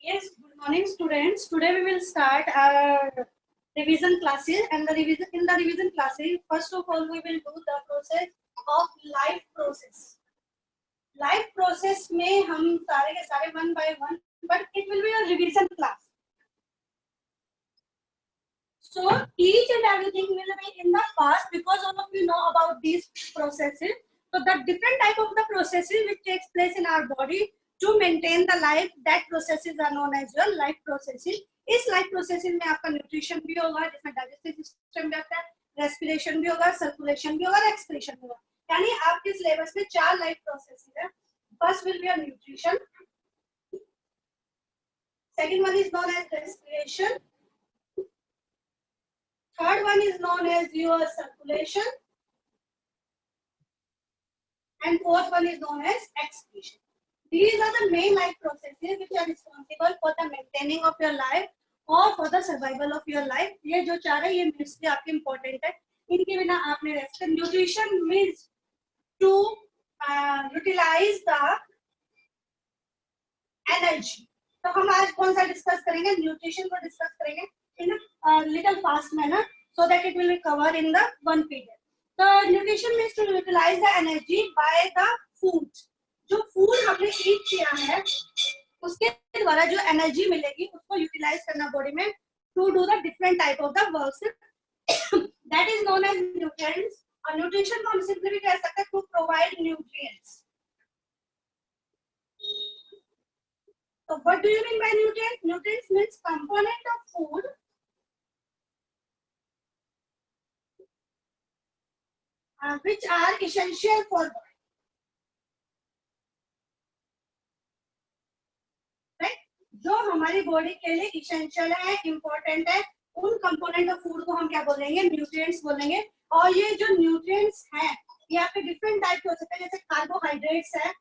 Yes, good morning, students. Today we will start our revision classes, and in the revision classes, first of all, we will do the process of life process. Life process में हम सारे के सारे one by one, but it will be a revision class. So each and everything will be in the past because all of you know about these processes. So the different type of the processes which takes place in our body to maintain the life, that processes are known as your life processes. इस life processing में आपका nutrition भी होगा, जिसमें digestive system भी आता है, respiration भी होगा, सर्कुलेशन भी होगा, एक्सक्रीशन भी होगा. यानी आपके सिलेबस में 4 लाइफ प्रोसेसेस है. First will be a nutrition, second one is known as respiration, third one is known as your circulation, and fourth one is known as excretion. These are the main life processes which are responsible for the maintaining of your life or for the survival of your life. ये जो चार है ये mostly आपके important है. इनके बिना आपने rest. Nutrition means to utilize the energy. तो हम आज कौन सा डिस्कस करेंगे? न्यूट्रिशन को डिस्कस करेंगे in a little fast manner so that it will be covered in the one period. So nutrition means to utilize the energy by the food. जो food हमने ईट किया है उसके द्वारा जो एनर्जी मिलेगी उसको यूटिलाइज करना बॉडी में to do the different type of the works that is known as nutrients. और न्यूट्रिशन को हम सिंपली भी कह सकते हैं to provide nutrients. So what do you mean by nutrients? Nutrients means component of food which are essential for body. Right? जो हमारी body के लिए essential है, important है, उन कंपोनेंट ऑफ फूड को हम क्या बोलेंगे? न्यूट्रिएंट्स बोलेंगे. और ये जो न्यूट्रिएंट्स हैं ये आपके डिफरेंट टाइप के हो सकते हैं, जैसे कार्बोहाइड्रेट्स है,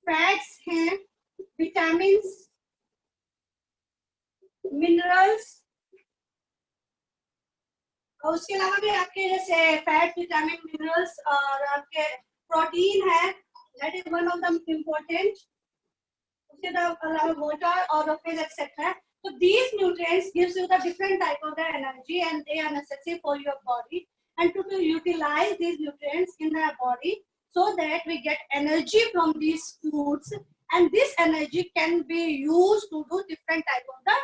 फैट्स हैं, विटामिन्स, मिनरल्स, और उसके अलावा भी आपके जैसे फैट, विटामिन, मिनरल्स और आपके प्रोटीन है, that is one of the important. उसके अलावा वाटर और फिर etcetera. So these nutrients gives you the different type of the energy and they are necessary for your body, and to utilize these nutrients in our body so that we get energy from these foods, and this energy can be used to do different type of the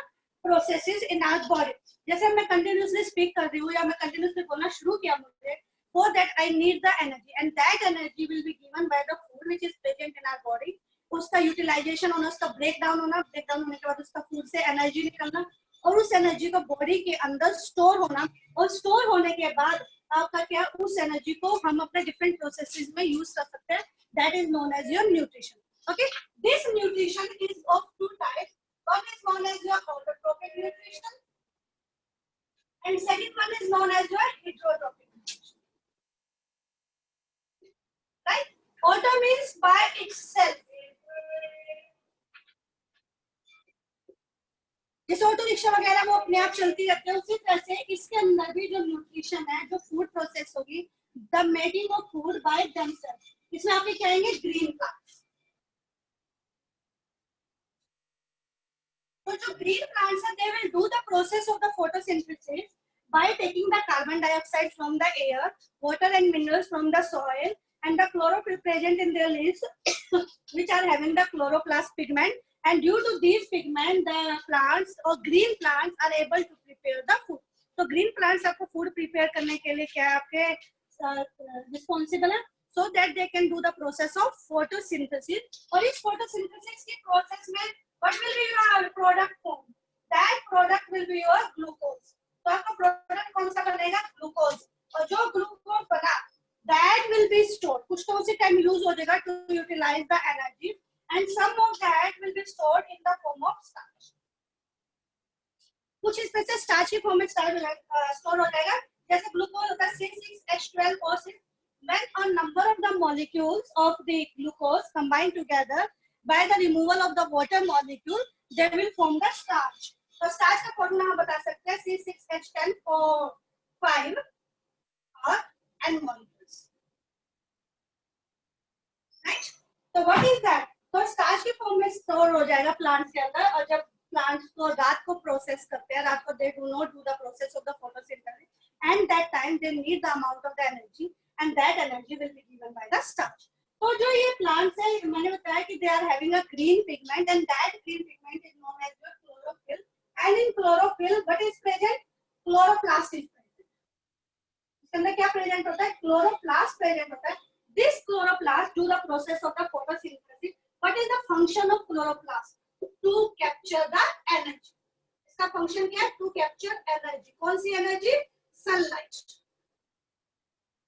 processes in our body. जैसे मैं continuously speak कर रही हूँ या मैं continuously बोलना शुरू किया मुझे, for that I need the energy and that energy will be given by the food which is present in our body. उसका यूटिलाइजेशन होना, उसका ब्रेकडाउन होना, ब्रेकडाउन होने के बाद उसका फूड से एनर्जी निकलना और उस एनर्जी को बॉडी के अंदर स्टोर होना, और स्टोर होने के बाद आपका क्या, उस एनर्जी को हम अपने डिफरेंट प्रोसेसेस में यूज कर सकते हैं. That is known as your nutrition. Okay, this nutrition is of two types. One is known as your autotrophic nutrition and second one is known as your heterotrophic nutrition. Right? Auto means by itself. जैसे auto rickshaw वगैरह वो अपने आप चलती रहती है, उसी तरह से इसके अंदर भी जो न्यूट्रिशन है, जो फूड प्रोसेस होगी, the making of food by themselves. इसमें आप क्या कहेंगे? Green plants. तो जो ग्रीन प्लांट्स है, they will do the process of the photosynthesis by taking the carbon dioxide from the air, water and minerals from the soil, and the chlorophyll present in their leaves, which are having the chloroplast pigment. And due to these pigment, the plants or green plants are able to prepare the food. तो green plants आपको food prepare करने के लिए क्या आपके responsible है? So that they can do the process of photosynthesis. और इस photosynthesis की process में what will be your product form? That product will be your glucose. तो आपका product कौन सा बनेगा? Glucose. और जो glucose बना, that will be stored. कुछ तो उसी time use हो जाएगा to utilize the energy, and some of that will be stored in the form of starch. कुछ इसमें से starch की form में store हो जाएगा. जैसे glucose होता है C6H12O6. When a number of the molecules of the glucose combine together by the removal of the water molecule, they will form the starch. तो starch का फॉर्मूला हम बता सकते हैं C6H10O5 और N molecules. Right? So what is that? तो store हो जाएगा प्लांट्स के अंदर, और जब प्लांट्स को रात को प्रोसेस करते हैं, रात को they do not do the process of the photosynthesis, and that time they need the amount of the energy, and that energy will be given by the starch. तो जो ये प्लांट्स है, मैंने बताया कि they are having a green pigment, and that green pigment is known as the chlorophyll, and in chlorophyll what is present? Chloroplast is present. इसके अंदर क्या प्रेजेंट होता है? क्लोरोप्लास्ट प्रेजेंट होता है। This chloroplast do the process of the photosynthesis. What is the function of chloroplast? To capture the energy. इसका function क्या है? To capture energy. कौन सी energy? Sunlight.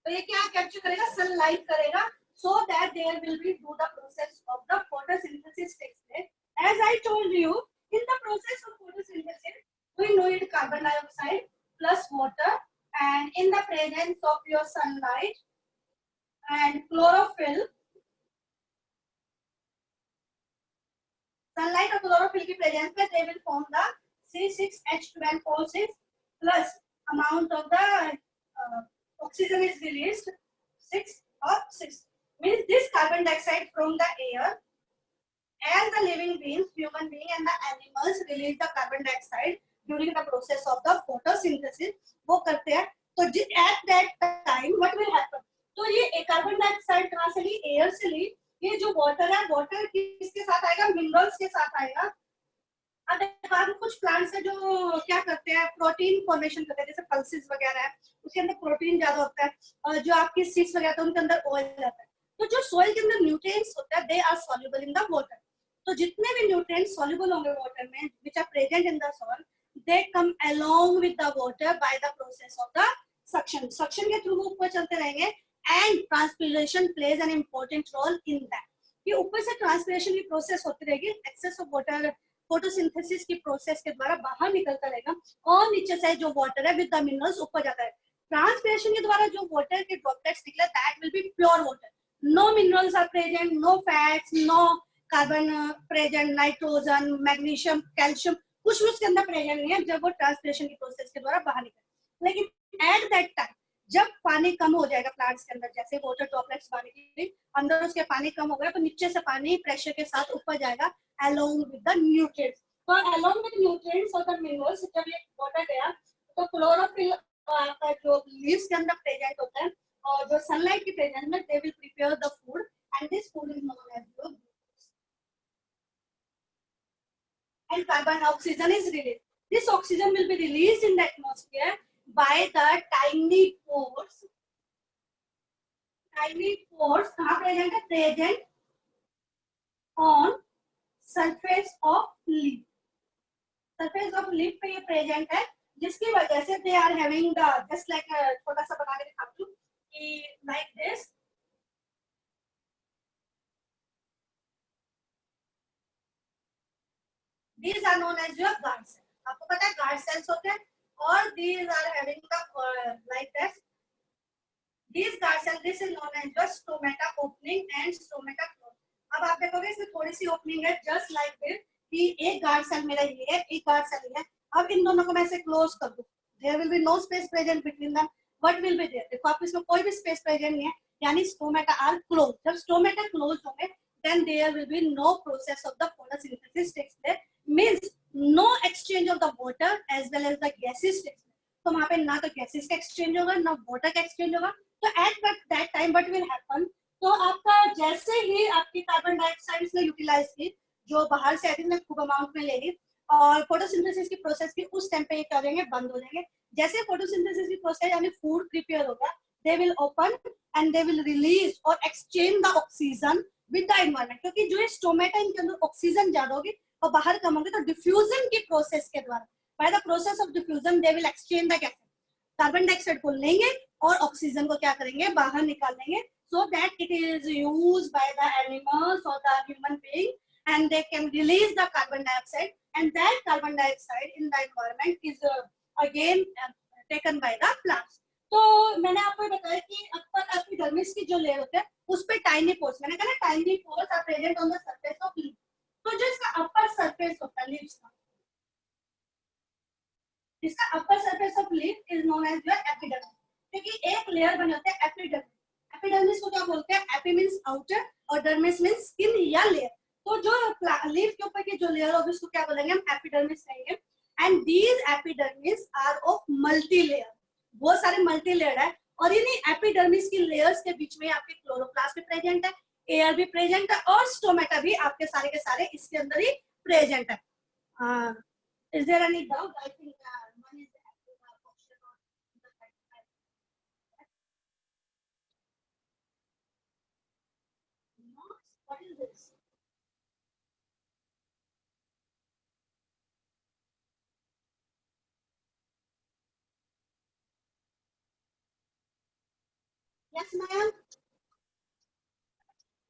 तो ये क्या capture करेगा? Sunlight करेगा, so that there will be do the process of the photosynthesis takes place. As I told you, in the process of photosynthesis, we need carbon dioxide plus water, and in the presence of your sunlight and chlorophyll, sunlight और chlorophyll की presence में they will form the C6H12O6 plus amount of the oxygen is released 6 or 6, means this carbon dioxide from the air, as the living beings, human being and the animals release the carbon dioxide during the process of the photosynthesis, वो करते हैं। तो at that time what will happen? तो ये carbon dioxide कहाँ से ली? Air से ली। ये जो वाटर है, वाटर किसके साथ आएगा? मिनरल्स के साथ आएगा। अब कुछ प्लांट्स है जो क्या करते हैं? प्रोटीन फॉर्मेशन करते हैं, जैसे पल्सेस वगैरह है, उसके अंदर प्रोटीन ज्यादा होता है, और जो आपकी सीड्स वगैरह है उनके अंदर ऑयल रहता है। तो जो सोइल के अंदर न्यूट्रिएंट्स होता है, they are soluble in the water. तो जितने भी न्यूट्रिएंट्स सॉल्युबल होंगे वाटर में, which are present in the soil, they come along with the water by the process of the suction. Suction के थ्रू वो ऊपर चलते रहेंगे, and transpiration plays an important role in that। ये ऊपर से ट्रांसपिरेशन की प्रोसेस होती रहेगी, एक्सेस ऑफ वाटर फोटोसिंथेसिस की प्रोसेस के द्वारा बाहर निकलता रहेगा, और नीचे से जो वाटर है विद द मिनरल्स ऊपर जाता है। ट्रांसपिरेशन के द्वारा जो वाटर के ड्रॉपलेट्स निकले, that will be pure water, no minerals are present, no fats, no carbon present, nitrogen, magnesium, calcium कुछ भी उसके अंदर प्रेजेंट नहीं है जब वो ट्रांसपिरेशन की प्रोसेस के द्वारा बाहर निकले। लेकिन एट दैट टाइम जब पानी कम हो जाएगा प्लांट्स के अंदर, जैसे वाटर ड्रॉपलेट्स पानी के अंदर उसके पानी कम हो गया, तो नीचे से पानी प्रेशर के साथ ऊपर जाएगा अलोंग विद द न्यूट्रिएंट्स। तो अलोंग विद न्यूट्रिएंट्स और द मिनरल्स जब ये वाटर गया, तो क्लोरोफिल का जो लीव्स के अंदर प्रेजेंट होता है, और जो सनलाइट की प्रेजेंस में they will prepare the food, and this food is known as glucose, and carbon oxygen is released. This oxygen will be released in the atmosphere by the tiny pores। tiny pores कहाँ present है? Present on surface of leaf। surface of leaf पे ये present है, जिसकी वजह से they are having the just like छोटा सा बना के दिखाती हूँ कि like this, these are known as your guard cells। आपको पता है guard cells होते हैं, और these are having the like this, these guard cells, this is known as your stomata opening and stomata close। अब आप देखोगे इसमें थोड़ी सी ओपनिंग है, जस्ट लाइक दिस, कि एक गार्ड सेल मेरा ये है, एक गार्ड सेल ये है। अब इन दोनों को मैं ऐसे क्लोज कर दूं, there will be no space present between them, what will be there? देखो आप इसमें कोई भी स्पेस प्रेजेंट नहीं है, यानी स्टोमेटा आर क्लोज। जब स्टोमेटा क्लोज होंगे, then there will be no process of the photosynthesis takes place, means no exchange of the water as well as the gases takes place. तो वहां पे ना तो गैसेस का एक्सचेंज होगा, ना वाटर का एक्सचेंज होगा। तो eight that time what will happen? तो आपका जैसे ही आपकी कार्बन डाइऑक्साइड ने यूटिलाइज की, जो बाहर से आती है खूब अमाउंट में लेगी, और फोटोसिंथेसिस की प्रोसेस की उस टाइम पे ये क्या हो जाएंगे? बंद हो जाएंगे। जैसे फोटोसिंथेसिस की प्रोसेस यानी फूड प्रिपेयर होगा, they will open and they will release और exchange the oxygen with the environment, क्योंकि जो स्टोमेटा इनके अंदर ऑक्सीजन ज्यादा होगी और बाहर कम होगी, तो डिफ्यूजन की प्रोसेस के द्वारा, bye the process of diffusion, they will exchange the gases, carbon dioxide को लेंगे और ऑक्सीजन को क्या करेंगे? बाहर निकालेंगे, so that it is used by the animals or the human being, and they can release the carbon dioxide, and that carbon dioxide in the environment is again taken by the plants। तो मैंने आपको बताया कि upper epidermis की जो layer होते हैं उस पे टाइनी पोर्स, मैंने कहा ना tiny pores are present on the surface of leaf. तो जो इसका अपर सरफेस होता है लीव्स का, इसका upper surface of leaf is known as your epidermis, क्योंकि एक लेयर बने होते हैं एपिडर्मिस। एपिडर्मिस को क्या बोलते हैं? एपी मींस आउटर और डर्मिस मींस स्किन या लेयर। तो जो लीफ के ऊपर की जो लेयर होगी उसको क्या बोलेंगे हम, एपिडर्मिस कहेंगे। And these epidermis are of multi layer, बहुत सारे मल्टी लेयर है, और इन्हीं एपिडर्मिस की लेयर्स के बीच में आपके क्लोरोप्लास्ट भी प्रेजेंट है, एयर भी प्रेजेंट है, और स्टोमेटा भी आपके सारे के सारे इसके अंदर ही प्रेजेंट है। Is there any doubt? I think one is what is this? Yes, ma'am.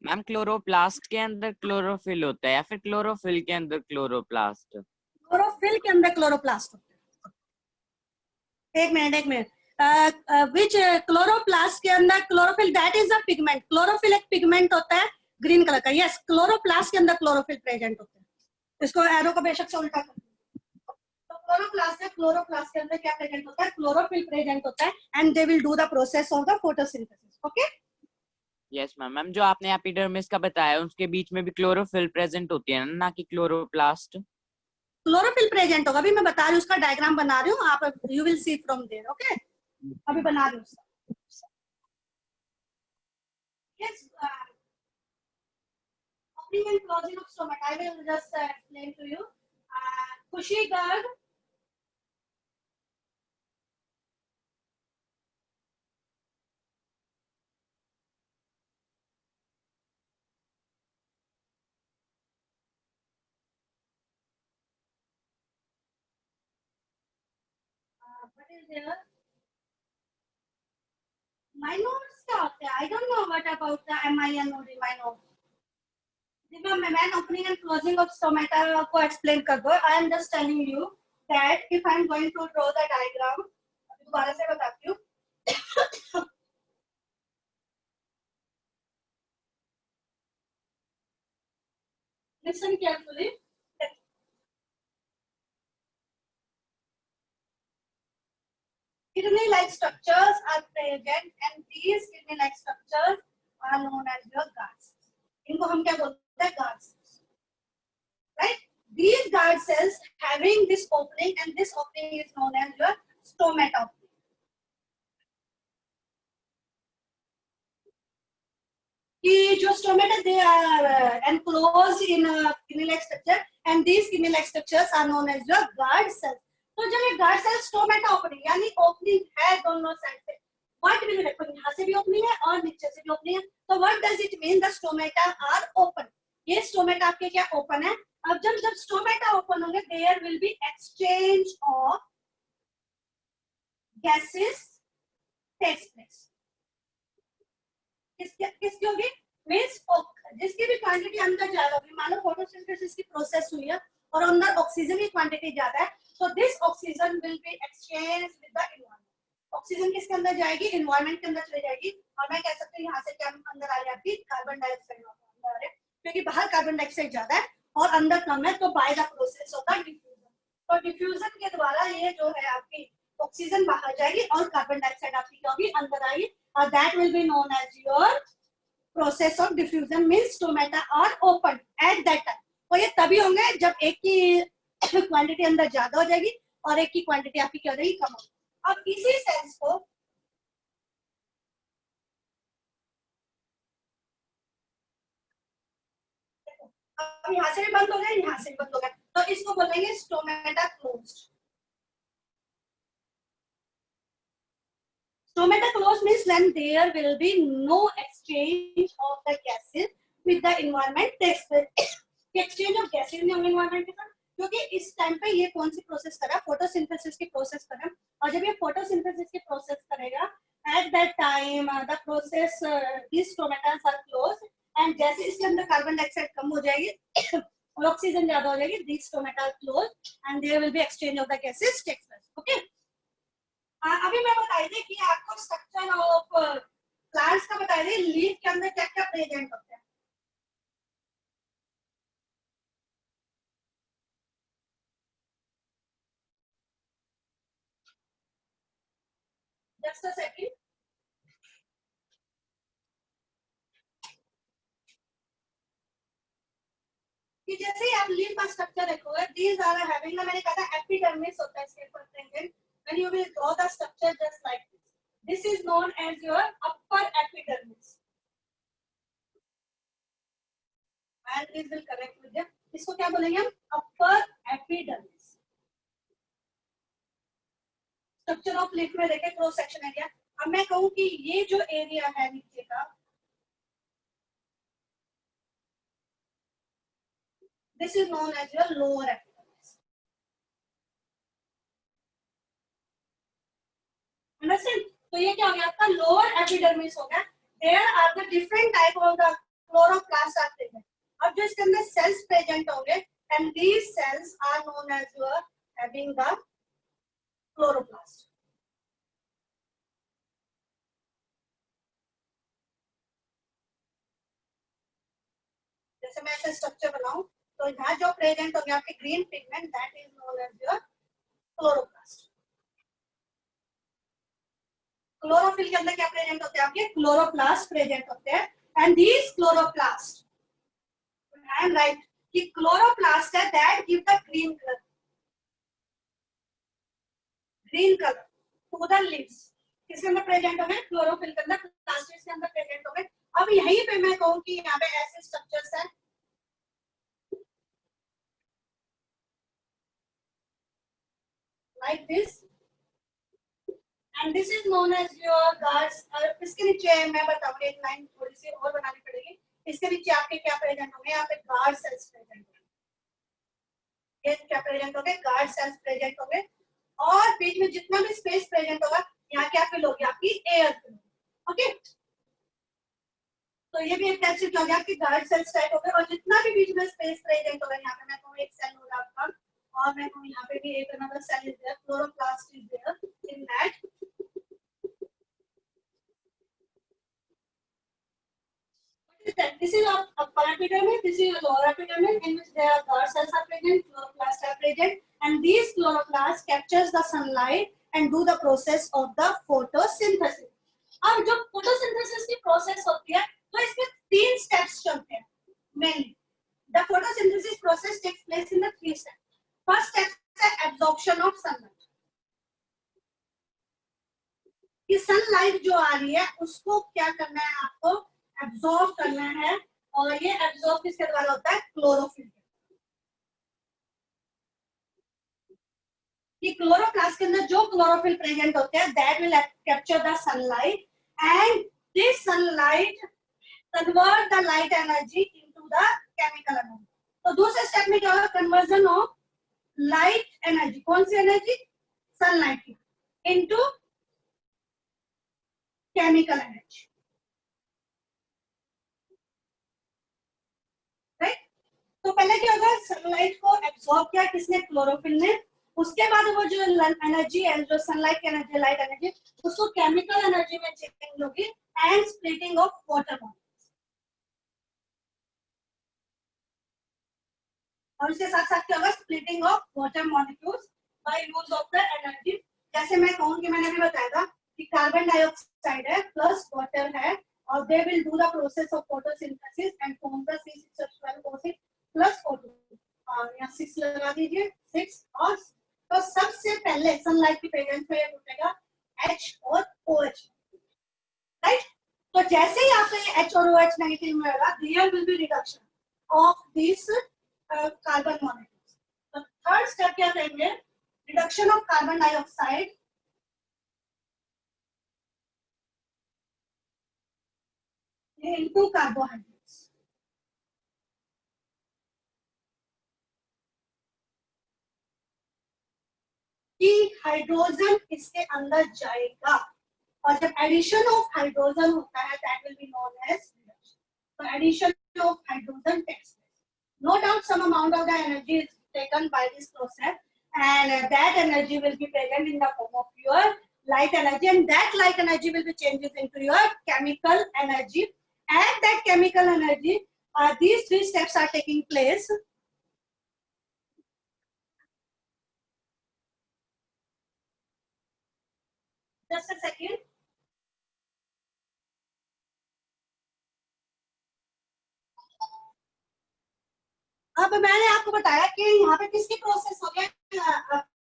Ma'am chloroplast के अंदर क्लोरोफिल होता है या फिर क्लोरोफिल के अंदर क्लोरोप्लास्ट? क्लोरोफिल के अंदर क्लोरोप्लास्ट होता है। एक मिनट विच क्लोरोप्लास्ट के अंदर chlorophyll, that is a pigment. Chlorophyll एक पिगमेंट होता है ग्रीन कलर का। यस, क्लोरोप्लास्ट के अंदर क्लोरोफिल प्रेजेंट होता है। इसको एरो को बेशक से उल्टा कर, तो क्लोरोप्लास्ट है, क्लोरोप्लास्ट के अंदर क्या प्रेजेंट होता है, क्लोरोफिल प्रेजेंट होता है, and they will do the process of the photosynthesis. Okay, yes ma'am. Ma'am जो आपने एपिडर्मिस का बताया उसके बीच में भी क्लोरोफिल प्रेजेंट होती है ना कि क्लोरोप्लास्ट? क्लोरोफिल प्रेजेंट होगा, अभी मैं बता रही हूँ, उसका डायग्राम बना रही हूँ, आप you will see from there. Okay, अभी बना रही हूँ उसका। Yes, opening and closing of stomach, I will just explain to you. Cushy guard, what is there? Minors क्या होते हैं? I don't know what about the MI and OD minors. देखो मैं opening and closing of stomata को explain कर दो. I am just telling you that if I am going to draw the diagram, दोबारा से बताती हूँ. Listen carefully. Kidney-like structures are present, and these kidney-like structures are known as your guards. इनको हम क्या बोलते हैं? Guards. Right? These guard cells having this opening, and this opening is known as your stomata. कि जो stomata, they are enclosed in a kidney-like structure, and these kidney-like structures are known as your guard cells. तो जब ये guard cells stomata opening यानी opening है दोनों side से, what will देखो यहाँ से भी opening है और नीचे से भी opening है, तो what does it mean? The stomata are open. ये stomata आपके क्या open है? अब जब stomata open होंगे, there will be exchange of gases takes place. किसकी होगी? मीन्स जिसकी भी क्वांटिटी अंदर ज्यादा होगी, मानो फोटोसिंथेसिस की प्रोसेस हुई है और अंदर ऑक्सीजन की क्वांटिटी ज्यादा है, तो this oxygen will be exchange with the environment. Oxygen किसके अंदर जाएगी? एनवायरनमेंट के अंदर चली जाएगी, और मैं कह सकती हूँ यहाँ से क्या अंदर आ जाती, कार्बन डाइऑक्साइड अंदर है, क्योंकि बाहर कार्बन डाइऑक्साइड ज्यादा है और अंदर कम है, तो bye the process of the diffusion, तो डिफ्यूजन के द्वारा ये जो है आपकी ऑक्सीजन बाहर जाएगी और कार्बन डाइऑक्साइड आपकी क्या होगी? अंदर आएगी, और that will be known as your process of diffusion. Means stomata are open at that time, और ये तभी होंगे जब एक की क्वांटिटी अंदर ज्यादा हो जाएगी और एक की क्वांटिटी आपकी क्या हो जाएगी? कम होगी। अब इसी सेल्स को अब यहाँ से भी बंद हो गया, यहाँ से भी बंद हो गया, तो इसको बोलेंगे stomata closed. Stomata closed means when there will be no exchange of the gases with the environment takes place. Exchange of gases नहीं होंगे environment के साथ, क्योंकि इस टाइम पे ये कौन सी प्रोसेस कर रहा है? फोटोसिंथेसिस की प्रोसेस कर रहा है, और जब ये फोटोसिंथेसिस की प्रोसेस करेगा, at that time the process these stomata are closed, and जैसे इसके अंदर कार्बन डाइऑक्साइड कम हो जाएगी और ऑक्सीजन ज्यादा हो जाएगी, these stomata are closed and there will be exchange of the gases takes place. Okay. अभी मैं बताई थी कि आपको स्ट्रक्चर ऑफ प्लांट्स का बताई थी, लीफ के अंदर क्या क्या प्रेजेंट होता है। जस्ट अ सेकंड, कि जैसे ही आप लीफ का स्ट्रक्चर देखोगे, these are having ना, मैंने कहा था एपिडर्मिस होता है इसके ऊपर present, when you will draw the structure just like this is known as your upper epidermis, and this will connect with them, इसको क्या बोलेंगे हम, upper epidermis. Structure of leaf में देखें क्रॉस सेक्शन एरिया, अब मैं कहूँ कि ये जो एरिया है नीचे का, this is known as your lower epidermis. Understand? तो ये क्या हो गया आपका लोअर एपिडर्मिस हो गया. There are the different type of the chloroplast are present. अब जो इसके अंदर cells present होंगे and these cells are known as your having the chloroplast. जैसे मैं ऐसे स्ट्रक्चर बनाऊं तो यहाँ जो प्रेजेंट होंगे आपके green pigment that is known as your chloroplast. Chlorophyll के अंदर क्या प्रेजेंट होते हैं आपके क्लोरोप्लास्ट प्रेजेंट होते हैं and these chloroplast, I am right कि क्लोरोप्लास्ट है that give the green colour, green colour to the leaves. किसके अंदर प्रेजेंट होंगे, क्लोरोफिल के अंदर, प्लास्टिड्स के अंदर प्रेजेंट होंगे. अब यहीं पे मैं कहूँ कि यहाँ पे ऐसे स्ट्रक्चर्स हैं like this and this is known as your guards. इसके नीचे मैं बताऊंगी, एक लाइन थोड़ी सी और बनानी पड़ेगी. इसके नीचे आपके क्या प्रेजेंट होंगे, यहाँ पे गार्ड सेल्स प्रेजेंट होंगे, ये क्या प्रेजेंट होंगे, गार्ड सेल्स प्रेजेंट होंगे. और बीच में जितना भी स्पेस प्रेजेंट होगा यहाँ क्या फिल होगी आपकी एयर फिल. ओके, तो ये भी एक टाइप से क्या हो गया कि गार्ड सेल्स टाइप हो गए. और जितना भी बीच में स्पेस प्रेजेंट होगा, यहाँ पे मैं कहूँ एक सेल होगा आपका, और मैं कहूँ यहाँ पे भी एक another cell is there, chloroplast is there in that. This is upper epidermis, this is lower epidermis, in which there are guard cells are present, chloroplasts are present, and these chloroplasts captures the sunlight and do the process of the photosynthesis. अब जो photosynthesis की process होती है, तो इसमें 3 steps चलते हैं mainly. The photosynthesis process takes place in the 3 steps. First step है absorption of sunlight. कि सनलाइट जो आ रही है उसको क्या करना है, आपको एब्जॉर्ब करना है, और ये एब्जॉर्ब किसके द्वारा होता है, क्लोरोफिल. कि क्लोरोप्लास्ट के अंदर जो क्लोरोफिल प्रेजेंट होते हैं that will capture the sunlight and this sunlight convert the light energy into the chemical energy. तो दूसरे स्टेप में क्या होगा, कन्वर्जन ऑफ लाइट एनर्जी, कौन सी एनर्जी, सनलाइट की, इनटू केमिकल एनर्जी. तो पहले क्या होगा, सनलाइट को एब्सॉर्ब किया किसने, क्लोरोफिल ने. उसके बाद वो जो एनर्जी है, जो सनलाइट की एनर्जी, लाइट एनर्जी, उसको केमिकल एनर्जी में चेंज होगी and splitting of water molecules. और इसके साथ साथ क्या होगा, splitting of water molecules by use of the energy. जैसे मैं कहूँ कि मैंने अभी बताया था कि कार्बन डाइऑक्साइड है प्लस वाटर है, और they will do the process of photosynthesis and form the C6H12O6 plus O2. यहाँ 6 लगा दीजिए, 6 और तो सबसे पहले सनलाइट की प्रेजेंस में टूटेगा H और OH, राइट. तो जैसे ही आपका ये H और OH नेगेटिव में होगा, there will be reduction of this carbon molecules. तो थर्ड स्टेप क्या करेंगे, reduction of carbon dioxide into carbohydrates. कि हाइड्रोजन इसके अंदर जाएगा, और जब एडिशन ऑफ हाइड्रोजन होता है that will be known as reduction. तो addition of hydrogen takes place. No doubt some amount of the energy is taken by this process and that energy will be present in the form of your light energy, and that light energy will be changes into your chemical energy. At that chemical energy, these 3 steps are taking place. Just a second. अब अब मैंने आपको बताया कि यहाँ पे किसकी process हो गया,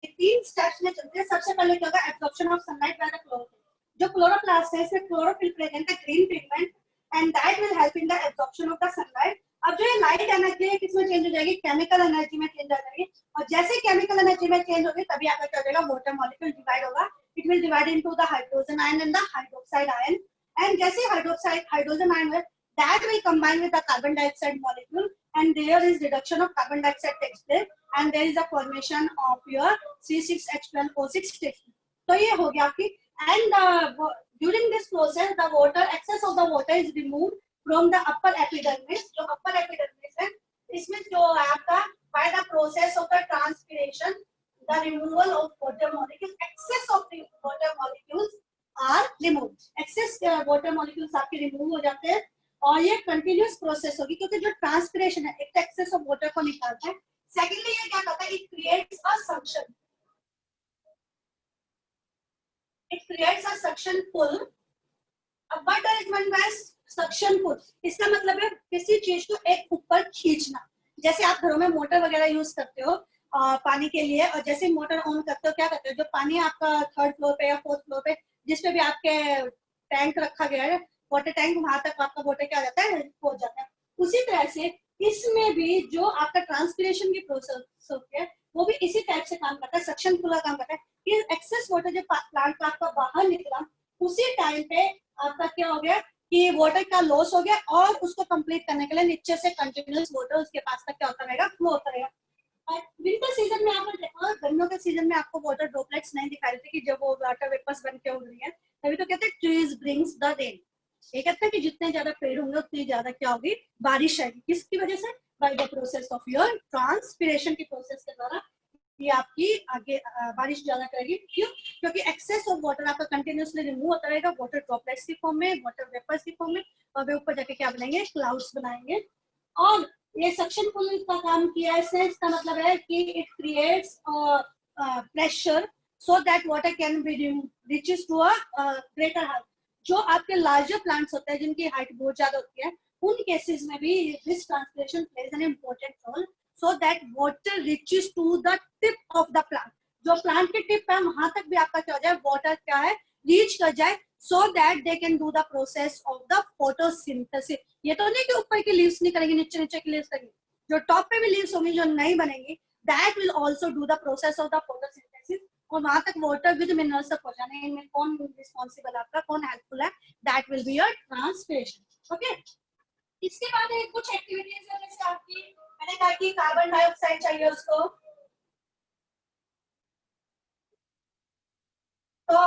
3 स्टेप्स में चलते हैं। सबसे पहले क्या होगा, absorption of sunlight by the chlorophyll. जो क्लोरोप्लास्ट है इसमें क्लोरोफिल प्रेजेंट है, green pigment, and that will help in the absorption of the sunlight. अब जो ये लाइट एनर्जी है किसमें चेंज हो जाएगी, केमिकल एनर्जी में चेंज हो जाएगी, और जैसे केमिकल एनर्जी में चेंज होगी तभी आपका क्या हो जाएगा, वाटर मॉलिक्यूल डिवाइड होगा। It will divide into the hydrogen ion and the hydroxide ion, and जैसे हाइड्रोजन आयन है that will combine with the carbon dioxide molecule, and there is reduction of carbon dioxide takes place, and there is a formation of your C6H12O6 takes place. तो ये हो गया आपकी, and during this process the water, excess of the water is removed from the upper epidermis. जो upper epidermis है इसमें जो है आपका by the process of the transpiration, the removal of water molecules, excess of the water molecules are removed. excess water molecules आपके remove हो जाते हैं, और ये कंटिन्यूस प्रोसेस होगी क्योंकि जो ट्रांसपिरेशन है एक एक्सेस ऑफ वाटर को निकालता है। सेकेंडली ये क्या करता है, it creates a suction, it creates a suction pull. अब what does mean by suction pull, इसका मतलब है किसी चीज को एक ऊपर खींचना। जैसे आप घरों में मोटर वगैरह यूज करते हो पानी के लिए, और जैसे मोटर ऑन करते हो क्या करते हो, जो पानी आपका 3rd फ्लोर पे या 4th फ्लोर पे जिस पे भी आपके टैंक रखा गया है, वाटर टैंक, वहां तक आपका वाटर क्या जाता है, पहुंच जाता है। उसी तरह से इसमें भी जो आपका ट्रांसपिरेशन की प्रोसेस होती है वो भी इसी टाइप से काम करता है, सक्शन पुल का काम करता है कि एक्सेस वाटर जो प्लांट का आपका बाहर निकला उसी टाइम पे आपका क्या हो गया कि वाटर का लॉस हो गया, और उसको कंप्लीट करने के लिए नीचे से कंटिन्यूअस वाटर उसके पास तक क्या होता रहेगा, फ्लो होता रहेगा। विंटर सीजन में आपने देखा, गर्मियों के सीजन में आपको वाटर ड्रॉपलेट्स नहीं दिखाई देती कि जब वो वाटर वेपर्स बन के उड़ रही है, तभी तो कहते हैं ट्रीज ब्रिंग्स द रेन। ये कहते हैं कि जितने ज्यादा पेड़ होंगे उतनी ज्यादा क्या होगी, बारिश आएगी। किसकी वजह से, bye the process of your transpiration की प्रोसेस के द्वारा ये आपकी आगे बारिश ज्यादा करेगी। क्यों, क्योंकि एक्सेस ऑफ वाटर आपका कंटिन्यूअसली रिमूव होता रहेगा वाटर ड्रॉपलेट्स की फॉर्म में, वाटर वेपर्स की फॉर्म में, और वे ऊपर जाके क्या बनाएंगे, क्लाउड्स बनाएंगे। और ये सक्शन पुल का काम किया है, इसका मतलब है कि it creates pressure so that water can be reaches to a greater height. जो आपके लार्जर प्लांट्स होते हैं जिनकी हाइट बहुत ज्यादा होती है, उन केसेस में भी this transpiration plays an important role so that water reaches to the tip of the plant. जो प्लांट की टिप है वहां तक भी आपका क्या हो जाए, वाटर क्या है, रीच कर जाए, so that they can do the process of the photosynthesis। ये तो नहीं कि ऊपर की लीव्स नहीं करेंगे, नीचे नीचे की लीव्स करेंगे, जो टॉप पे भी लीव्स होंगी जो नहीं बनेंगी, that will also do the process of the photosynthesis। और वहां तक वाटर विद मिनरल्स तक पहुंचाने, इनमें कौन रिस्पॉन्सिबल आपका, कौन हेल्पफुल है, that will be your transpiration। Okay, इसके बाद एक कुछ एक्टिविटीज है जैसे आपकी, मैंने कहा कि कार्बन डाइऑक्साइड चाहिए उसको, so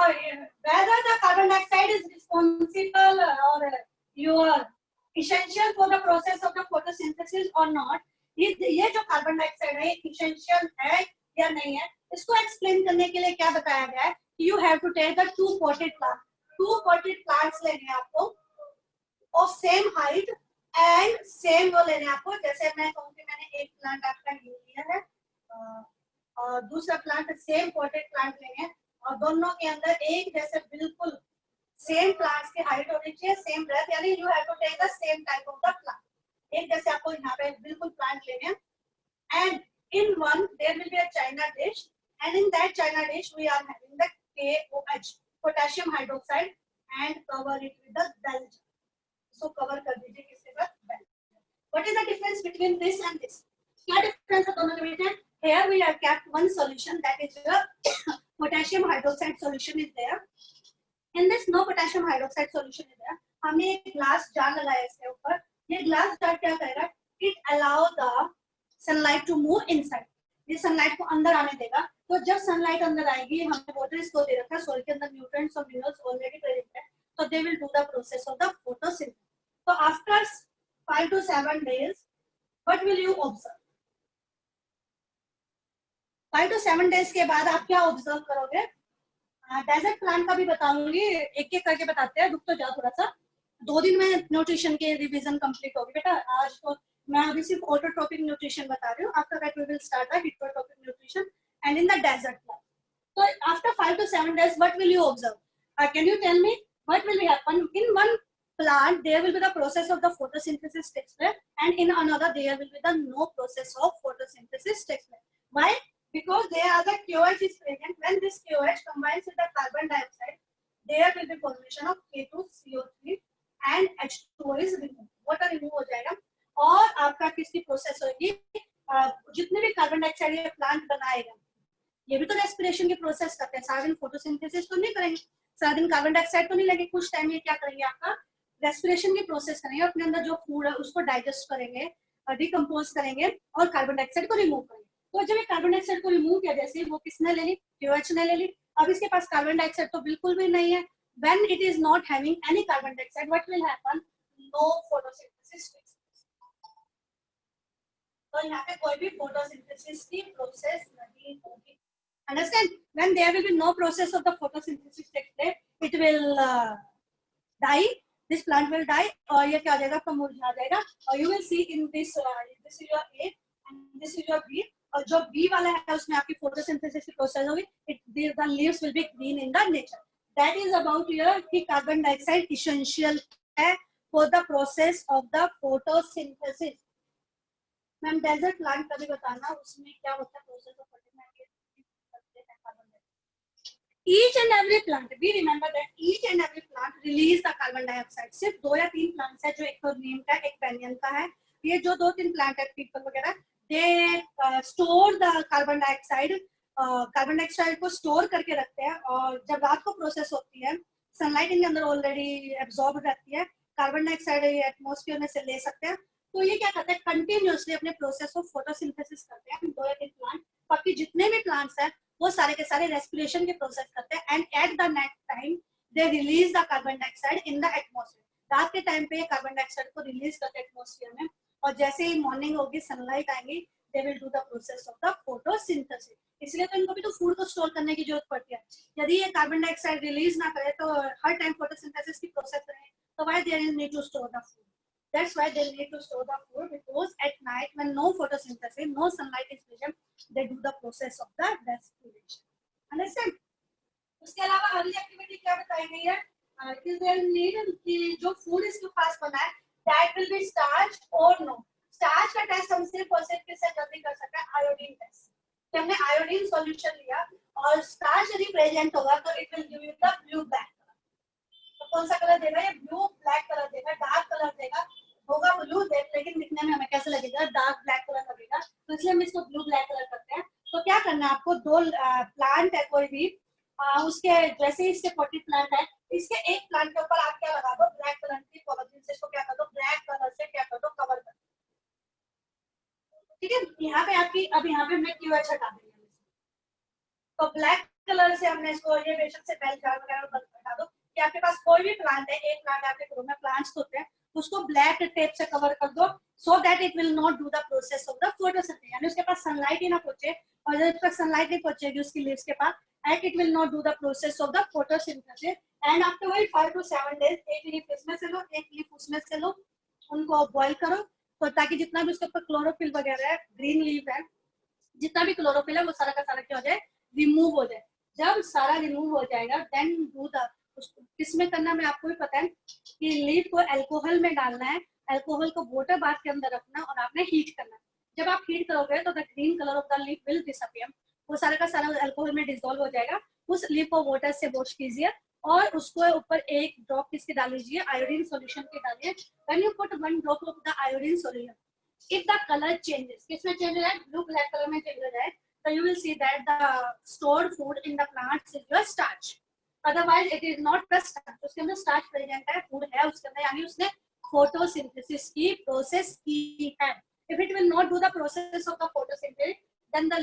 whether the carbon dioxide is responsible or your essential for the process of the photosynthesis or not, ये जो कार्बन डाइऑक्साइड है essential है या नहीं है, इसको एक्सप्लेन करने के लिए क्या बताया गया है, you have to take the 2 potted plants, 2 potted plants लेने हैं आपको of same height and same वो लेने हैं आपको। जैसे मैं कहूँ कि मैंने एक प्लांट आपका ये लिया है और दूसरा प्लांट सेम potted प्लांट लेंगे, और दोनों के अंदर एक जैसे बिल्कुल सेम प्लांट्स की हाइट होनी चाहिए, सेम ब्रेथ, यानी you have to take the same type of the plant. एक जैसे आपको यहाँ पे बिल्कुल प्लांट लेने हैं, and in one there will be a china dish, and in that china dish we are having the KOH, potassium hydroxide, and cover it with the bell. So cover कर दीजिए किसके साथ, bell. What is the difference between this and this, क्या difference है दोनों के बीच में? Here we have kept one solution, that is the potassium hydroxide solution is there. In this no potassium hydroxide solution is there. हमने एक glass jar लगाया इसके ऊपर, ये ग्लास जार क्या करेगा, it allow the sunlight to move inside, ये sunlight को अंदर आने देगा। तो जब सनलाइट अंदर आएगी, हमने वाटर इसको दे रखा है, सॉइल के अंदर न्यूट्रिएंट्स और मिनरल्स ऑलरेडी प्रेजेंट है, तो they will do the process of the photosynthesis. So after 5 to 7 days, what will you observe? 5 to 7 days के बाद आप क्या ऑब्जर्व करोगे? डेजर्ट प्लांट का भी बताऊंगी, एक एक करके बताते हैं, रुक तो जाओ थोड़ा सा, 2 दिन में न्यूट्रिशन के रिवीजन कंप्लीट होगी बेटा। आज तो मैं अभी सिर्फ ऑटोट्रोपिक न्यूट्रिशन बता रही हूँ, after that we will start the heterotrophic nutrition and in the desert plant. तो after 5 to 7 days what will you observe? Can you tell me what will happen in one plant there will be the process of the photosynthesis takes place, and in another there will be the no process of photosynthesis takes place. Why? Because they are the KOH is present. When this KOH combines with the carbon dioxide, there will be formation of K2CO3 and H2O is removed. Water remove हो जाएगा और आपका किसकी process होगी, जितने भी carbon dioxide ये plant बनाएगा, ये भी तो रेस्पिरेशन की प्रोसेस करते हैं. सारा दिन फोटोसिंथेसिस तो नहीं करेंगे, सारा दिन कार्बन डाइऑक्साइड तो नहीं लगेगी, कुछ टाइम ये क्या करेंगे, आपका रेस्पिरेशन की प्रोसेस करेंगे, अपने अंदर जो फूड है उसको डाइजेस्ट करेंगे, डिकम्पोज करेंगे और कार्बन डाइऑक्साइड को रिमूव करेंगे. तो जब ये कार्बन डाइऑक्साइड को रिमूव किया, जैसे वो किसने ले ली, KOH ने ले ली. अब इसके पास कार्बन डाइऑक्साइड तो बिल्कुल भी नहीं है. When it is not having any carbon dioxide, what will happen? No photosynthesis takes place. तो यहाँ पे कोई भी photosynthesis की process नहीं होगी. Understand? When there will be no process of the photosynthesis takes place, it will die. This plant will die और ये क्या हो जाएगा, आपका मुरझा जाएगा. और you will see in this this is your A and this is your B. और जो B वाला है उसमें आपकी photosynthesis की process होगी. The leaves will be green in the nature. That is about your कि carbon dioxide essential है for the process of the photosynthesis. Ma'am desert plant का भी बताना, उसमें क्या होता है process of photosynthesis. Each and every plant, we remember that each and every plant release the carbon dioxide. सिर्फ 2 या 3 plants है जो एक तो नीम का, एक पेनियन का है. ये जो 2-3 plant है, पीपल वगैरह, they store the carbon dioxide. Carbon dioxide को स्टोर करके रखते हैं और जब रात को प्रोसेस होती है, सनलाइट इनके अंदर ऑलरेडी एब्जॉर्ब रहती है, कार्बन डाइऑक्साइड एटमॉस्फेयर में से ले सकते हैं. तो ये क्या करते हैं, कंटिन्यूअसली अपने प्रोसेस ऑफ फोटोसिंथेसिस करते हैं. 2 या 3 प्लांट, बाकी जितने भी प्लांट्स हैं वो सारे के सारे रेस्पिरेशन के प्रोसेस करते हैं. And at the night time they release the carbon dioxide in the atmosphere. रात के टाइम पे कार्बन डाइऑक्साइड को रिलीज करते हैं एटमॉस्फेयर में, और जैसे ही मॉर्निंग होगी, सनलाइट आएंगी, they will do the process of the photosynthesis. इसलिए तो इनको भी तो फूड को स्टोर करने की जरूरत पड़ती है. यदि ये कार्बन डाइऑक्साइड रिलीज ना करे तो हर टाइम फोटोसिंथेसिस की प्रोसेस करें, तो why they need to store the food. That's why they need to store the food, because at night when no photosynthesis, no sunlight is present, they do the process of the respiration. Understand? उसके अलावा अगली activity क्या बताई गई है, कि they need कि जो फूड इसके पास बना है, that will be starch or no. Starch का टेस्ट हम सिर्फ और सिर्फ किससे जल्दी कर सकते हैं, आयोडीन टेस्ट. तो हमने आयोडीन सॉल्यूशन लिया और स्टार्च यदि प्रेजेंट होगा तो it will give you the blue black colour. तो कौन सा कलर देगा, ये ब्लू ब्लैक कलर देगा, डार्क कलर देगा, होगा ब्लू, लेकिन दिखने में हमें कैसे लगेगा, डार्क ब्लैक कलर लगेगा. तो इसलिए हम इसको ब्लू ब्लैक कलर करते हैं. तो क्या करना है आपको, 2 प्लांट है कोई भी, उसके जैसे इसके 40 प्लांट है, इसके एक प्लांट के ऊपर आप क्या लगा दो, ब्लैक कलर की पॉलिथीन से इसको क्या कर दो, ब्लैक कलर से क्या कर दो, कवर कर. ठीक है, यहाँ पे आपकी, अब यहाँ पे मैं KOH हटा देंगे. तो ब्लैक कलर से हमने इसको, ये बेशक से बेल जार वगैरह बंद हटा दो. कि आपके पास कोई भी प्लांट है, एक प्लांट आपके घरों में प्लांट्स होते हैं, उसको ब्लैक टेप से कवर कर दो, so that it will not do the process of the photosynthesis. यानी उसके पास सनलाइट ही ना पहुंचे, और जब तक सनलाइट नहीं पहुंचेगी उसकी लीव्स के पास, and it will not do the process of the photosynthesis. And after वही 5 to 7 days एक लीफ इसमें से लो, एक लीफ उसमें से लो, उनको बॉईल करो, तो ताकि जितना भी उसके ऊपर क्लोरोफिल वगैरह है, ग्रीन लीफ है, जितना भी क्लोरोफिल है वो सारा का सारा क्या हो जाए, रिमूव हो जाए. जब सारा रिमूव हो जाएगा, देन डू द, किसमें करना मैं आपको भी पता है कि लीफ को अल्कोहल में डालना है, अल्कोहल को वाटर बाथ के अंदर रखना और आपने हीट करना. जब आप हीट करोगे तो the green colour of the leaf will disappear. वो सारा का सारा अल्कोहल में डिसॉल्व हो जाएगा. उस लीफ को वाटर से वॉश कीजिए और उसको ऊपर एक ड्रॉप किसके डाल लीजिए, आयोडीन सॉल्यूशन के डालिए. When you put 1 drop of the iodine solution, if the color changes, किसमें चेंज हो जाए, ब्लू ब्लैक कलर में चेंज हो जाए, तो you will see that the stored food in the plants is your starch. Otherwise it is not the starch. उसके अंदर starch present है, food है उसके अंदर, यानी उसने photosynthesis की process की है. If it will not do the process of the photosynthesis, then the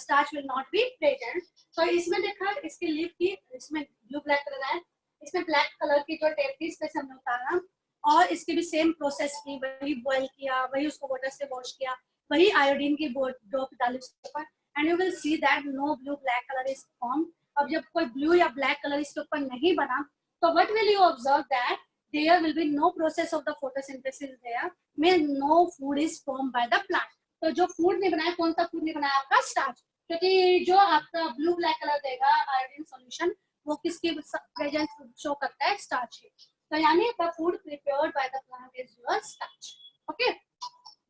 starch will not be present. So इसमें देखा, इसकी leaf की, इसमें blue black कलर है, इसमें black कलर की जो टेप थी इसमें से हमने उतारा, और इसकी भी सेम प्रोसेस की, वही बॉईल किया, वही उसको वाटर से वॉश किया, वही आयोडीन की ड्रॉप डाली उसके ऊपर, and you will see that no blue black colour is form. अब जब कोई ब्लू या ब्लैक कलर इसके ऊपर नहीं बना, तो what will you observe that there will be no process of the photosynthesis, there mean no food is form by the plant. तो जो फूड नहीं बनाया, कौन सा फूड नहीं बनाया, आपका स्टार्च. क्योंकि जो आपका ब्लू ब्लैक कलर देगा आयोडीन सॉल्यूशन, वो किसकी प्रेजेंस शो करता है, स्टार्च की. तो यानी the food prepared by the plant is your starch. Okay,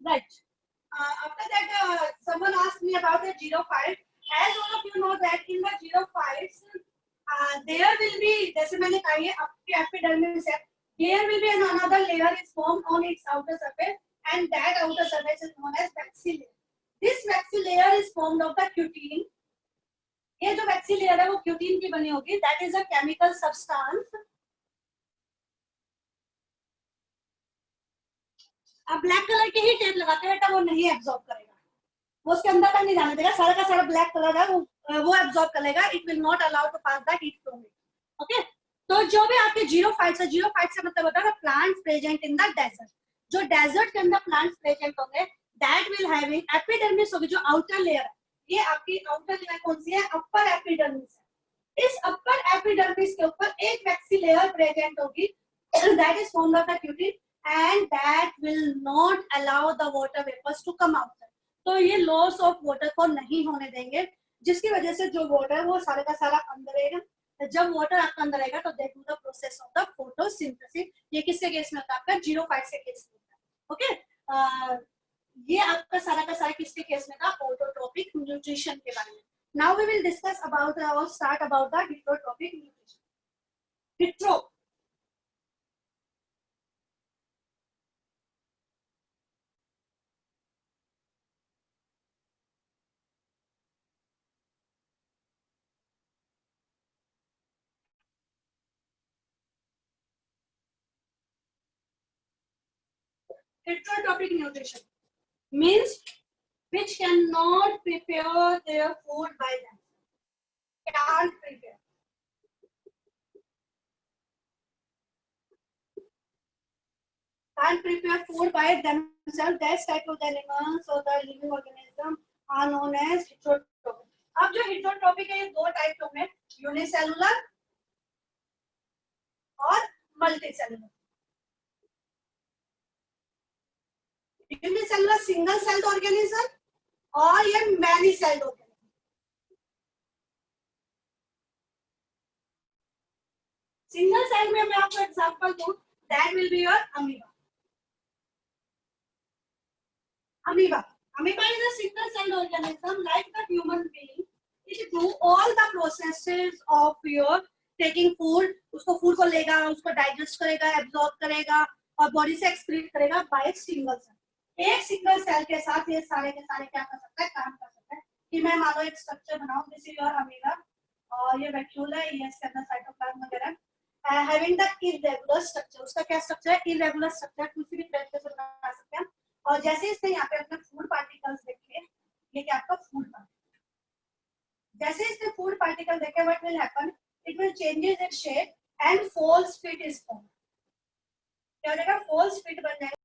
right. After that, someone asked me about the 05. As all of you know that in the 05s, there will be, जैसे मैंने कहा है आपकी epidermis है, there will be another layer is formed on its outer surface, and that outer surface is known as waxy layer. This waxy layer is formed of the cutin. ये जो waxy layer है वो cutin की बनी होगी. That is a chemical substance. अब black colour के ही tape लगाते हैं बेटा, वो नहीं एब्जॉर्ब करेगा, वो उसके अंदर तक नहीं जाने देगा, सारा का सारा ब्लैक कलर है वो एब्जॉर्ब कर लेगा. It will not allow to pass the heat from it. Okay, तो जो भी आपके 05 से, 05 से मतलब होता है plants present in the desert. जो डेजर्ट के अंदर प्लांट्स प्रेजेंट होंगे, दैट विल हैविंग एपिडर्मिस होगी, जो आउटर लेयर है. ये आपकी आउटर लेयर कौन सी है? अपर एपिडर्मिस है. इस अपर एपिडर्मिस के ऊपर एक वैक्सी लेयर प्रेजेंट होगी, that is formed of the cutin, and that will not allow the water vapors to come outside. तो ये लॉस ऑफ वाटर को नहीं होने देंगे, जिसकी वजह से जो वाटर वो सारे का सारा अंदर रहेगा. जब वाटर आपका अंदर आएगा तो they do the process of the photosynthesis. ये किसके केस में होता है? आपका 05 के केस में होता है. ओके, ये आपका सारा किसके केस में था? ऑटोट्रोपिक न्यूट्रिशन के बारे में. Now we will discuss about और start about the heterotrophic nutrition. Hetero heterotropic nutrition means which cannot prepare their food by themselves. Can't prepare. Can't prepare food by themselves. That type of animals or the living organism are known as heterotropic. अब जो heterotropic है ये दो type होंगे, unicellular और multicellular. Unicellular single celled organism और ये many celled organism. Single cell में मैं आपको एग्जांपल दूं, that will be your amoeba. Amoeba is a single celled organism like the human being. It do all the processes of your taking food. उसको food को लेगा, उसको digest करेगा, absorb करेगा और बॉडी से एक्सक्रीट करेगा बाय सिंगल सेल. एक सिंगल सेल के साथ ये सारे के सारे क्या कर सकता है? काम कर सकता है. कि मैं मान लो एक स्ट्रक्चर बनाऊं, दिस इज योर अमीबा और ये वैक्यूल है, ये इसके अंदर साइटोप्लाज्म वगैरह. Having the irregular structure. उसका क्या स्ट्रक्चर है? Irregular structure. किसी भी तरीके से बना सकते हैं. और जैसे इसने यहाँ पे अपने फूड पार्टिकल्स देखे, ये क्या आपका फूड पार्टिकल, जैसे इसने फूड पार्टिकल देखे, what will happen? It will changes its shape and false feet is form. क्या हो जाएगा? फॉल्स फिट बन जाएगा.